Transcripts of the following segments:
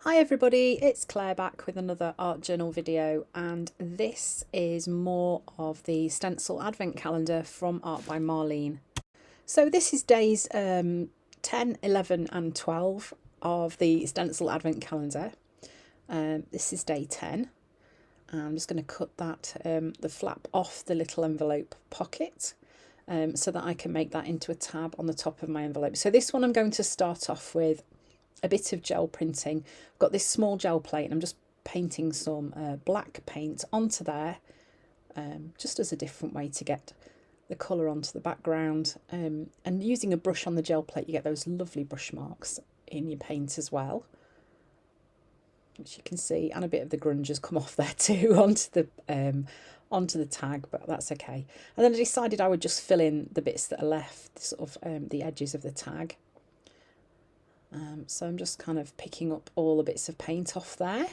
Hi everybody, it's Claire back with another art journal video, and this is more of the stencil advent calendar from Art by Marlene. So this is days 10, 11 and 12 of the stencil advent calendar. This is day 10. I'm just going to cut that the flap off the little envelope pocket so that I can make that into a tab on the top of my envelope. So this one I'm going to start off with a bit of gel printing. I've got this small gel plate and I'm just painting some black paint onto there, just as a different way to get the colour onto the background. And using a brush on the gel plate, you get those lovely brush marks in your paint as well, which you can see, and a bit of the grunge has come off there too onto the tag, but that's okay. And then I decided I would just fill in the bits that are left, sort of the edges of the tag. So I'm just kind of picking up all the bits of paint off there.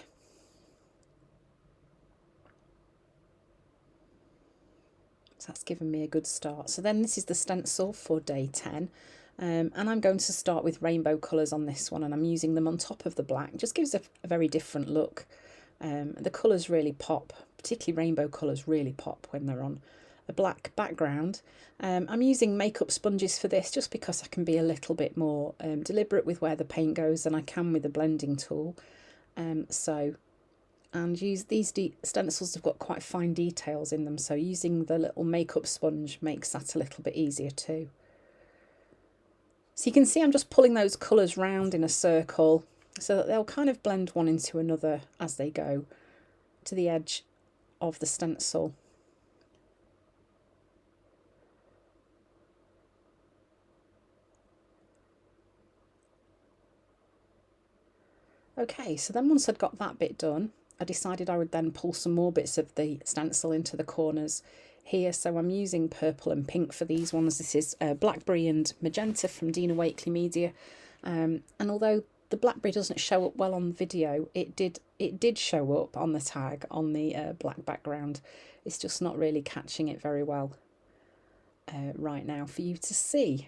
So that's given me a good start. So then this is the stencil for day 10. And I'm going to start with rainbow colours on this one, and I'm using them on top of the black. It just gives a very different look. The colours really pop, particularly rainbow colours really pop when they're on a black background. I'm using makeup sponges for this just because I can be a little bit more deliberate with where the paint goes than I can with the blending tool. And use these stencils have got quite fine details in them, so using the little makeup sponge makes that a little bit easier too. So you can see I'm just pulling those colours round in a circle so that they'll kind of blend one into another as they go to the edge of the stencil. Okay, so then once I'd got that bit done, I decided I would then pull some more bits of the stencil into the corners here. So I'm using purple and pink for these ones. This is blackberry and magenta from Dina Wakley Media. And although the blackberry doesn't show up well on the video, it did show up on the tag on the black background. It's just not really catching it very well right now for you to see.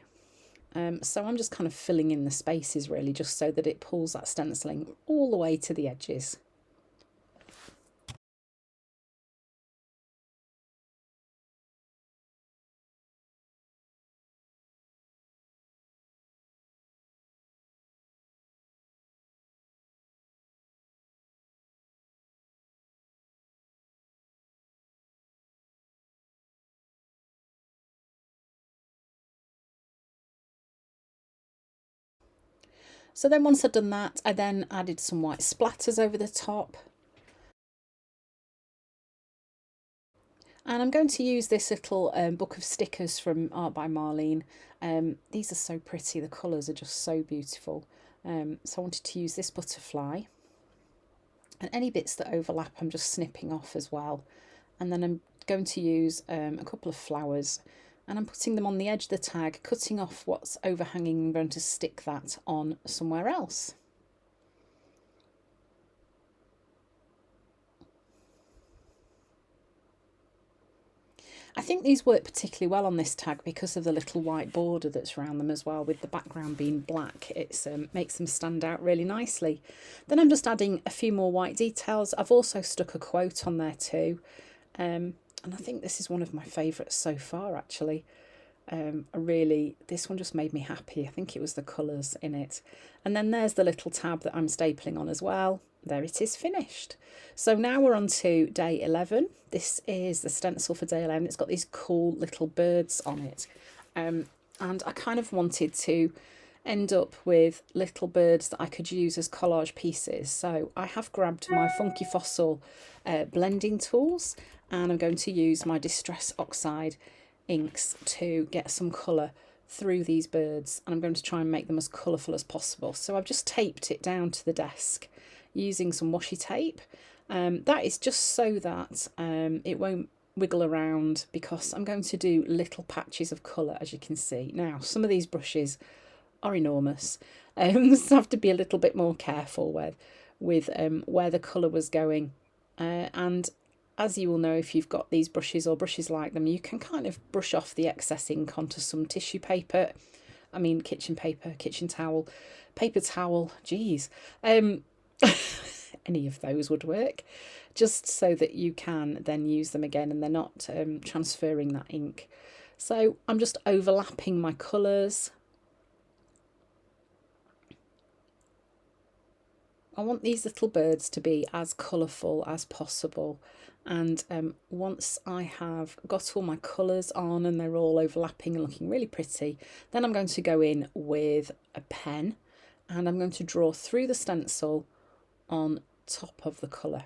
So I'm just kind of filling in the spaces really, just so that it pulls that stenciling all the way to the edges. So then once I'd done that, I then added some white splatters over the top. And I'm going to use this little book of stickers from Art by Marlene. These are so pretty, the colours are just so beautiful. So I wanted to use this butterfly. And any bits that overlap I'm just snipping off as well. And then I'm going to use a couple of flowers, and I'm putting them on the edge of the tag, cutting off what's overhanging and going to stick that on somewhere else. I think these work particularly well on this tag because of the little white border that's around them as well, with the background being black. It makes them stand out really nicely. Then I'm just adding a few more white details. I've also stuck a quote on there too. And I think this is one of my favourites so far actually. This one just made me happy. I think it was the colours in it. And then there's the little tab that I'm stapling on as well. There it is, finished. So now we're on to day 11. This is the stencil for day 11. It's got these cool little birds on it. And I kind of wanted to end up with little birds that I could use as collage pieces. So I have grabbed my Funky Fossil blending tools, and I'm going to use my Distress Oxide inks to get some colour through these birds, and I'm going to try and make them as colourful as possible. So I've just taped it down to the desk using some washi tape. That is just so that it won't wiggle around, because I'm going to do little patches of colour, as you can see. Now, some of these brushes are enormous, so I have to be a little bit more careful with where the colour was going. And as you will know, if you've got these brushes or brushes like them, you can kind of brush off the excess ink onto some tissue paper. I mean kitchen paper, kitchen towel, paper towel, geez. Any of those would work, just so that you can then use them again and they're not transferring that ink. So I'm just overlapping my colours. I want these little birds to be as colourful as possible, and once I have got all my colours on and they're all overlapping and looking really pretty, then I'm going to go in with a pen and I'm going to draw through the stencil on top of the colour.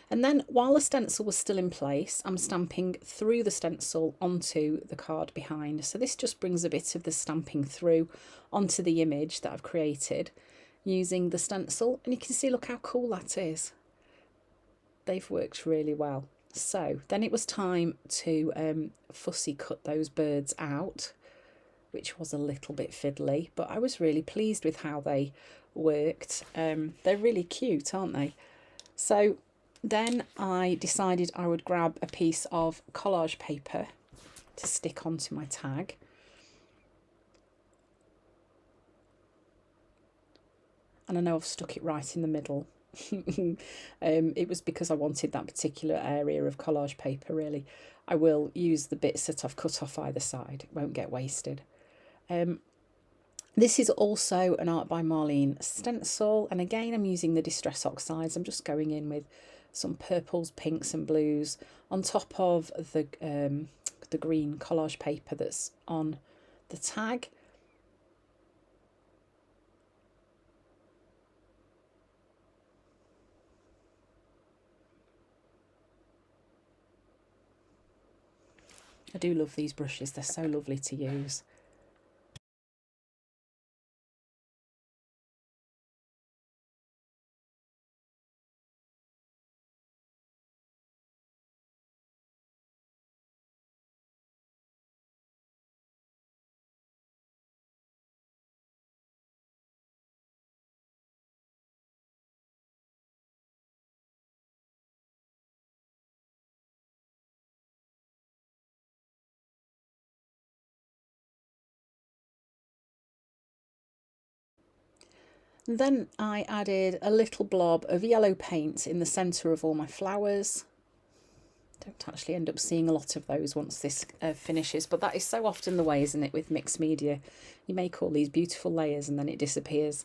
And then while the stencil was still in place, I'm stamping through the stencil onto the card behind. So this just brings a bit of the stamping through onto the image that I've created using the stencil. And you can see, look how cool that is. They've worked really well. So then it was time to fussy cut those birds out, which was a little bit fiddly, but I was really pleased with how they worked. They're really cute, aren't they? So then I decided I would grab a piece of collage paper to stick onto my tag. And I know I've stuck it right in the middle. It was because I wanted that particular area of collage paper, really. I will use the bits that I've cut off either side. It won't get wasted. This is also an Art by Marlene stencil. And again, I'm using the Distress Oxides. I'm just going in with some purples, pinks and blues on top of the green collage paper that's on the tag. I do love these brushes, they're so lovely to use. And then I added a little blob of yellow paint in the centre of all my flowers. Don't actually end up seeing a lot of those once this finishes, but that is so often the way, isn't it, with mixed media? You make all these beautiful layers and then it disappears.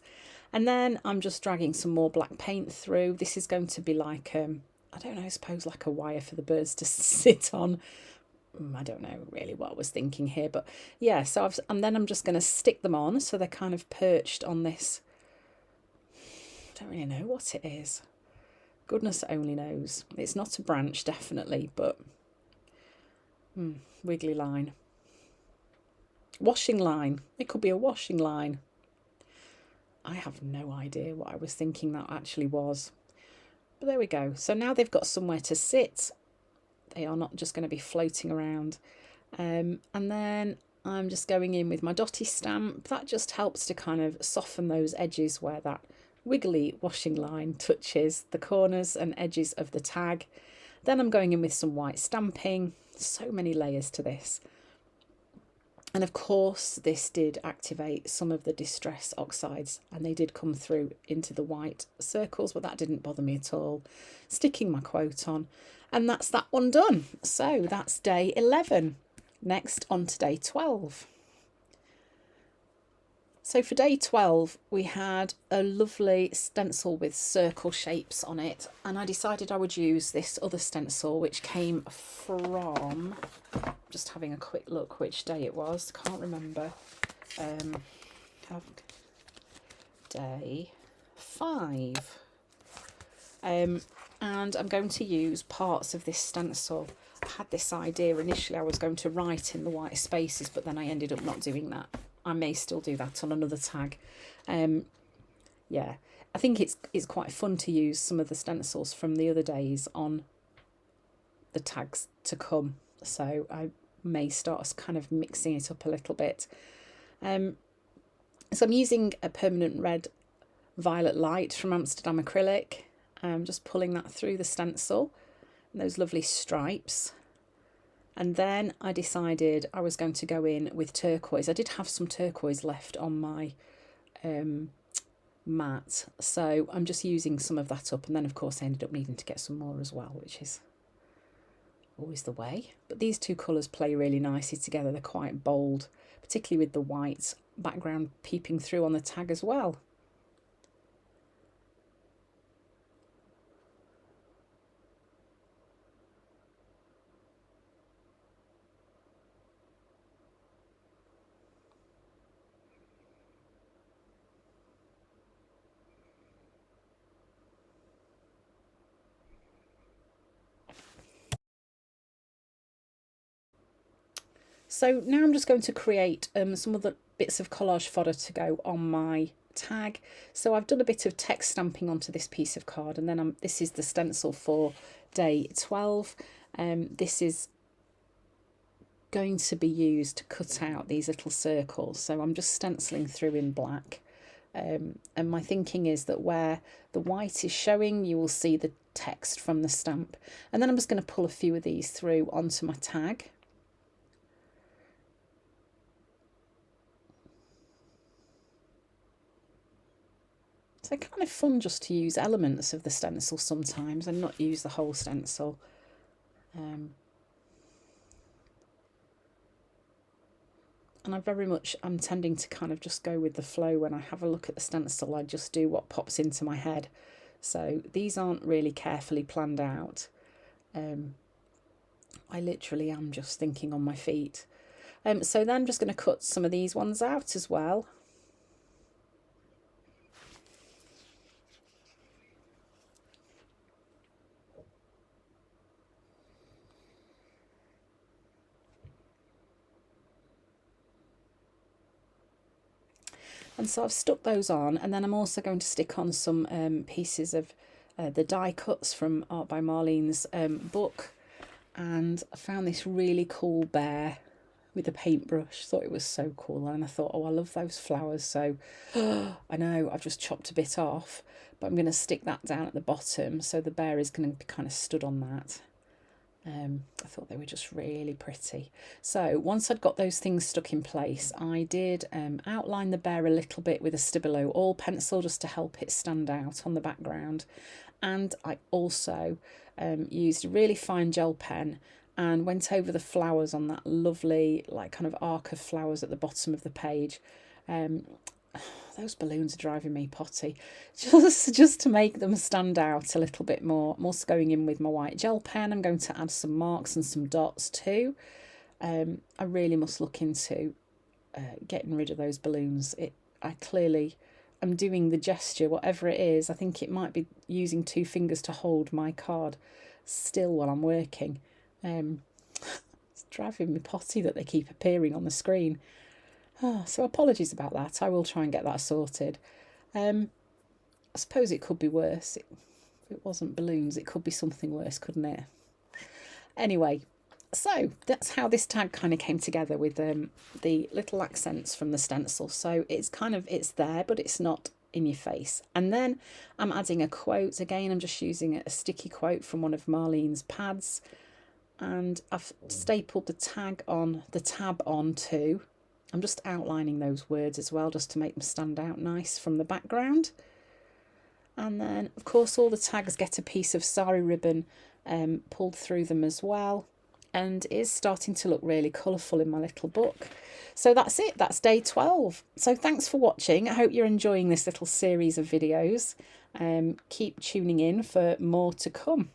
And then I'm just dragging some more black paint through. This is going to be like, I don't know, I suppose like a wire for the birds to sit on. I don't know really what I was thinking here, but yeah, so and then I'm just going to stick them on so they're kind of perched on this. I don't really know what it is. Goodness only knows. It's not a branch, definitely, but wiggly line. Washing line. It could be a washing line. I have no idea what I was thinking that actually was. But there we go. So now they've got somewhere to sit. They are not just going to be floating around. And then I'm just going in with my dotty stamp. That just helps to kind of soften those edges where that wiggly washing line touches the corners and edges of the tag. Then I'm going in with some white stamping. So many layers to this. And of course, this did activate some of the Distress Oxides, and they did come through into the white circles, but that didn't bother me at all. Sticking my quote on, and that's that one done. So that's day 11. Next, on to day 12. So for day 12, we had a lovely stencil with circle shapes on it, and I decided I would use this other stencil, which came from, just having a quick look which day it was, can't remember, day 5. And I'm going to use parts of this stencil. I had this idea initially I was going to write in the white spaces, but then I ended up not doing that. I may still do that on another tag. Yeah, I think it's quite fun to use some of the stencils from the other days on the tags to come. So I may start kind of mixing it up a little bit. So I'm using a permanent red violet light from Amsterdam acrylic. I'm just pulling that through the stencil and those lovely stripes. And then I decided I was going to go in with turquoise. I did have some turquoise left on my mat, so I'm just using some of that up, and then of course I ended up needing to get some more as well, which is always the way. But these two colours play really nicely together. They're quite bold, particularly with the white background peeping through on the tag as well. So now I'm just going to create some other bits of collage fodder to go on my tag. So I've done a bit of text stamping onto this piece of card, and then this is the stencil for day 12. This is going to be used to cut out these little circles. So I'm just stenciling through in black. And my thinking is that where the white is showing, you will see the text from the stamp. And then I'm just going to pull a few of these through onto my tag. So kind of fun just to use elements of the stencil sometimes and not use the whole stencil. And I'm tending to kind of just go with the flow. When I have a look at the stencil, I just do what pops into my head. So these aren't really carefully planned out. I literally am just thinking on my feet. So then I'm just going to cut some of these ones out as well. And so I've stuck those on, and then I'm also going to stick on some pieces of the die cuts from Art by Marlene's book. And I found this really cool bear with a paintbrush. Thought it was so cool, and I thought, oh, I love those flowers. So I know I've just chopped a bit off, but I'm going to stick that down at the bottom, so the bear is going to be kind of stood on that. I thought they were just really pretty. So once I'd got those things stuck in place, I did outline the bear a little bit with a Stabilo oil pencil just to help it stand out on the background. And I also used a really fine gel pen and went over the flowers on that lovely like kind of arc of flowers at the bottom of the page. Those balloons are driving me potty. Just to make them stand out a little bit more. I'm also going in with my white gel pen. I'm going to add some marks and some dots too. I really must look into getting rid of those balloons. I clearly am doing the gesture, whatever it is. I think it might be using 2 fingers to hold my card still while I'm working. It's driving me potty that they keep appearing on the screen. So apologies about that. I will try and get that sorted. I suppose it could be worse. If it wasn't balloons, it could be something worse, couldn't it? Anyway, so that's how this tag kind of came together with the little accents from the stencil. So it's there, but it's not in your face. And then I'm adding a quote. Again, I'm just using a sticky quote from one of Marlene's pads. And I've stapled the tab on too. I'm just outlining those words as well, just to make them stand out nice from the background. And then, of course, all the tags get a piece of sari ribbon pulled through them as well. And it is starting to look really colourful in my little book. So that's it. That's day 12. So thanks for watching. I hope you're enjoying this little series of videos. Keep tuning in for more to come.